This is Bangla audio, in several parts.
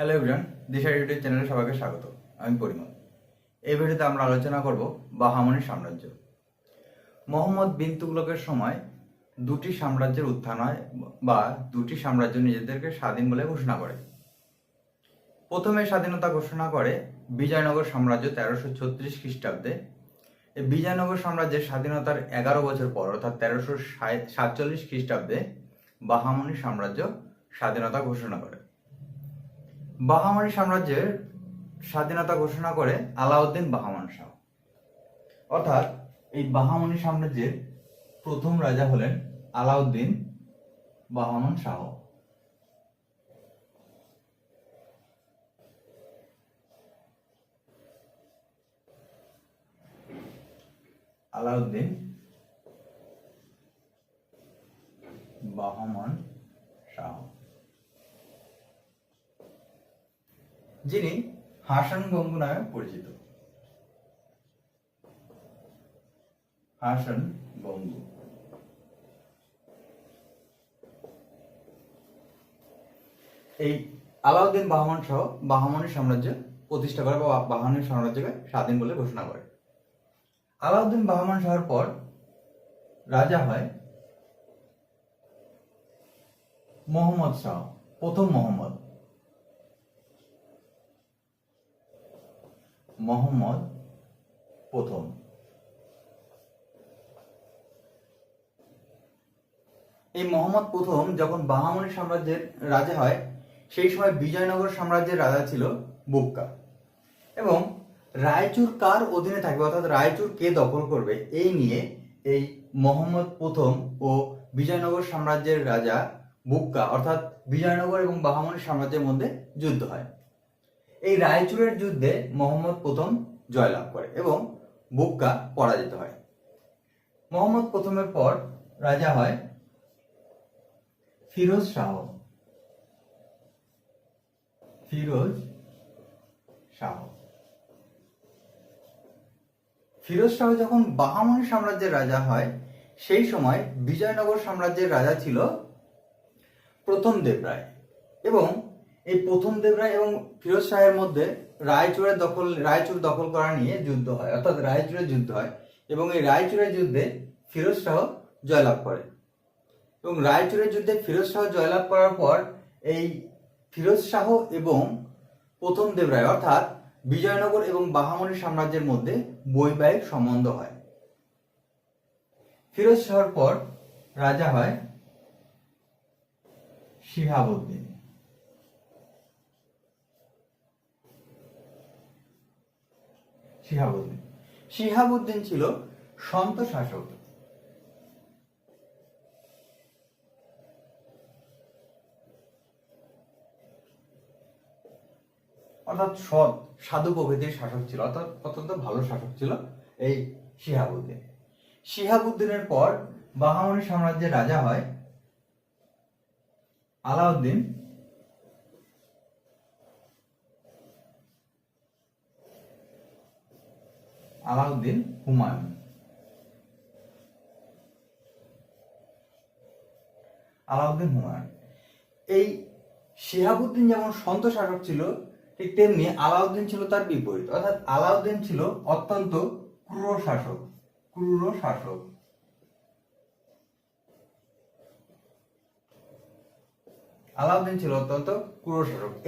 হ্যালো এভরিওয়ান, দিশা ইউটিউব চ্যানেলে সবাইকে স্বাগত। আমি পরিমল। এই ভিডিওতে আমরা আলোচনা করব বাহামনি সাম্রাজ্য। মোহাম্মদ বিন তুগলকের সময় দুটি সাম্রাজ্যের উত্থান হয় বা দুটি সাম্রাজ্য নিজেদেরকে স্বাধীন বলে ঘোষণা করে। প্রথমে স্বাধীনতা ঘোষণা করে বিজয়নগর সাম্রাজ্য 1336 খ্রিস্টাব্দে। এই বিজয়নগর সাম্রাজ্যের স্বাধীনতার 11 বছর পর অর্থাৎ 1347 খ্রিস্টাব্দে বাহামনি সাম্রাজ্য স্বাধীনতা ঘোষণা করে। বাহামনি সাম্রাজ্যের স্বাধীনতা ঘোষণা করে আলাউদ্দিন বাহমান শাহ। অর্থাৎ এই বাহামনি সাম্রাজ্যের প্রথম রাজা হলেন আলাউদ্দিন বাহমান শাহ। আলাউদ্দিন বাহমান শাহ, যিনি হাসান গঙ্গু নামে পরিচিত। হাসান গঙ্গু এই আলাউদ্দিন বাহমান শাহ বাহামনি সাম্রাজ্য প্রতিষ্ঠা করে বা বাহামনি সাম্রাজ্যকে স্বাধীন বলে ঘোষণা করে। আলাউদ্দিন বাহমান শাহের পর রাজা হয় মোহাম্মদ শাহ, প্রথম মোহাম্মদ প্রথম। এই মোহাম্মদ প্রথম যখন বাহামনি সাম্রাজ্যের রাজা হয়, সেই সময় বিজয়নগর সাম্রাজ্যের রাজা ছিল বুক্কা। এবং রায়চুর কার অধীনে থাকবে অর্থাৎ রায়চুর কে দখল করবে এই নিয়ে এই মোহাম্মদ প্রথম ও বিজয়নগর সাম্রাজ্যের রাজা বুক্কা অর্থাৎ বিজয়নগর এবং বাহামনি সাম্রাজ্যের মধ্যে যুদ্ধ হয়। এই রায়চুরের যুদ্ধে মোহাম্মদ প্রথম জয়লাভ করে এবং বুক্কা পরাজিত হয়। মোহাম্মদ প্রথমের পর রাজা হয় ফিরোজ শাহ। ফিরোজ শাহ যখন বাহামনি সাম্রাজ্যের রাজা হয়, সেই সময় বিজয়নগর সাম্রাজ্যের রাজা ছিল প্রথম দেবরায়। এবং এই প্রথম দেবরায় এবং ফিরোজ শাহের মধ্যে রায়চুর দখল করা নিয়ে যুদ্ধ হয়, অর্থাৎ রায়চুরের যুদ্ধ হয়। এবং এই রায়চুরের যুদ্ধে ফিরোজ শাহ জয়লাভ করে। এবং রায়চুরের যুদ্ধে ফিরোজ শাহ জয়লাভ করার পর এই ফিরোজ শাহ এবং প্রথম দেবরায় অর্থাৎ বিজয়নগর এবং বাহামনি সাম্রাজ্যের মধ্যে বৈবাহিক সম্বন্ধ হয়। ফিরোজ শাহর পর রাজা হয় শিহাবুদ্দিন। শিহাবুদ্দিন ছিল সন্ত শাসক। অর্থাৎ সৎ সাধু প্রভৃতির শাসক ছিল, অর্থাৎ অত্যন্ত ভালো শাসক ছিল এই শিহাবুদ্দিনের পর বাহামনি সাম্রাজ্যের রাজা হয় আলাউদ্দিন হুমায়ুন। এই শিহাবুদ্দিন যেমন সন্ত শাসক ছিল, ঠিক তেমনি আলাউদ্দিন ছিল তার বিপরীত, অর্থাৎ আলাউদ্দিন ছিল অত্যন্ত ক্রূর শাসক।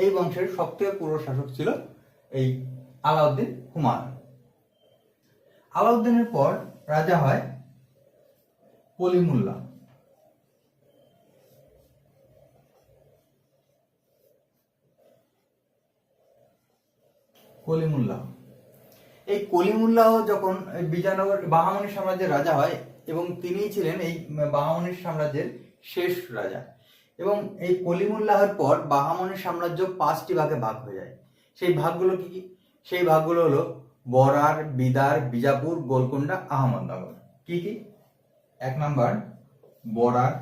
এই বংশের সবথেকে ক্রূর শাসক ছিল এই আলাউদ্দিন হুমায়ুন। আলাউদ্দিনের পর রাজা হয় কলিমুল্লাহ। এই কলিমুল্লাহ যখন বিজয়নগর বাহামনি সাম্রাজ্যের রাজা হয় এবং তিনি ছিলেন এই বাহামনি সাম্রাজ্যের শেষ রাজা। এবং এই কলিমুল্লাহের পর বাহামনি সাম্রাজ্য 5টি ভাগে ভাগ হয়ে যায়। সেই ভাগগুলো কি? সেই ভাগগুলো হলো বরার, বিদার, বিজাপুর, গোলকুন্ডা, আহমদনগর। কি? 1 number Berar,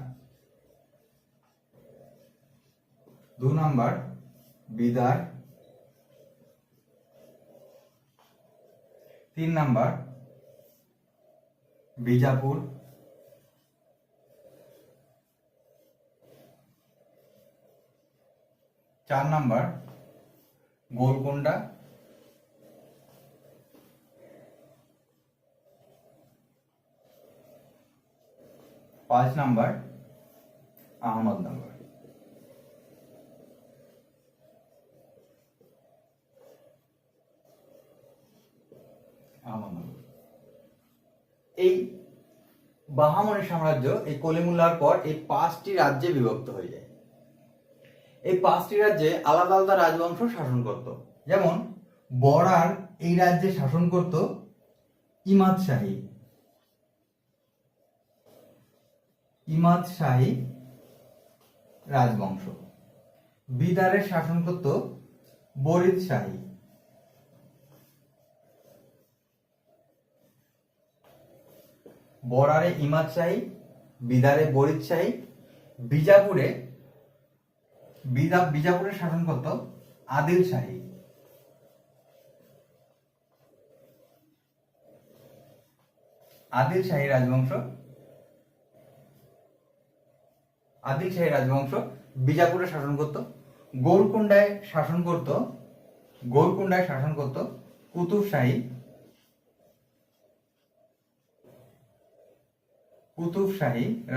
2 number Bidar, 3 number Bijapur, 4 number Golconda, 5 number Ahmednagar. এই বাহামনি সাম্রাজ্য এই কলিমুল্লার পর এই 5টি রাজ্যে বিভক্ত হয়ে যায়। এই 5টি রাজ্যে আলাদা আলাদা রাজবংশ শাসন করত। যেমন বরার এই রাজ্যে শাসন করত ইমাদ শাহী রাজবংশ। বিদারের শাসন করত বরিদ শাহী। বরারে ইমাদ শাহী, বিদারে বরিদ শাহী। বিজাপুরে শাসন করত আদিল শাহী। আদিল শাহী রাজবংশ বিজাপুরে শাসন করত। গোলকুন্ডায় শাসন করত কুতুব শাহী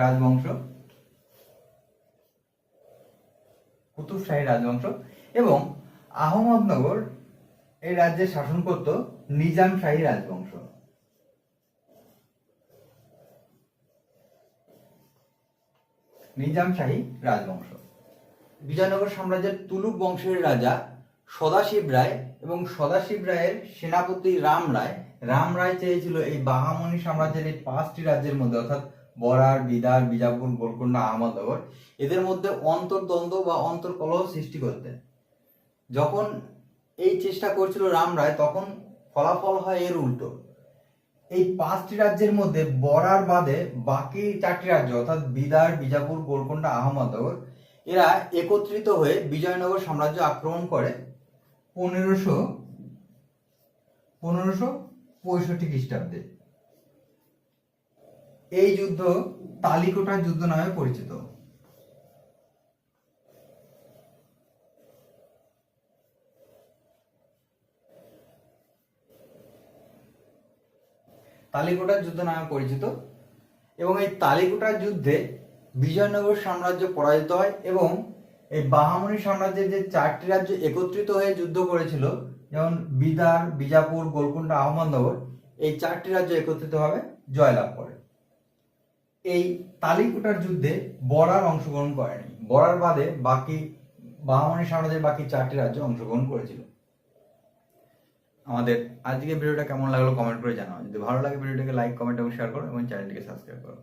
রাজবংশ এবং আহমদনগর এই রাজ্যে শাসন করত নিজাম শাহী রাজবংশ। বিজয়নগর সাম্রাজ্যের তুলুক বংশের রাজা সদাশিব রায় এবং সদাশিব রায়ের সেনাপতি রাম রায় চেয়েছিল এই বাহামনি সাম্রাজ্যের এই 5টি রাজ্যের মধ্যে অর্থাৎ বরার, বিদার, বিজাপুর, গোলকুন্ডা, আহমদনগর এদের মধ্যে অন্তর্দ্বন্দ্ব বা অন্তর্কলহ সৃষ্টি করতে। যখন এই চেষ্টা করছিল রাম রায় তখন ফলাফল হয় এর উল্টো। এই 5টি রাজ্যের মধ্যে বরার বাদে বাকি 4টি রাজ্য অর্থাৎ বিদার, বিজাপুর, গোলকুন্ডা, আহমদনগর এরা একত্রিত হয়ে বিজয়নগর সাম্রাজ্য আক্রমণ করে 1565 খ্রিস্টাব্দে। এই যুদ্ধ তালিকোটার যুদ্ধ নামে পরিচিত। এবং এই তালিকোটার যুদ্ধে বিজয়নগর সাম্রাজ্য পরাজিত হয় এবং এই বাহামনি সাম্রাজ্যের যে 4টি রাজ্য একত্রিত হয়ে যুদ্ধ করেছিল যেমন বিদার, বিজাপুর, গোলকুন্ডা, আহমদনগর এই 4টি রাজ্য একত্রিতভাবে জয়লাভ করে। এই তালিকোটার যুদ্ধে বরার অংশগ্রহণ করেনি। বরার বাদে বাকি বাহামনি সাম্রাজ্যের বাকি 4টি রাজ্য অংশগ্রহণ করেছিল। আমাদের আজকের ভিডিওটা কেমন লাগলো কমেন্ট করে জানাও। যদি ভালো লাগে ভিডিওটাকে লাইক, কমেন্ট এবং শেয়ার করো এবং চ্যানেলটিকে সাবস্ক্রাইব করো।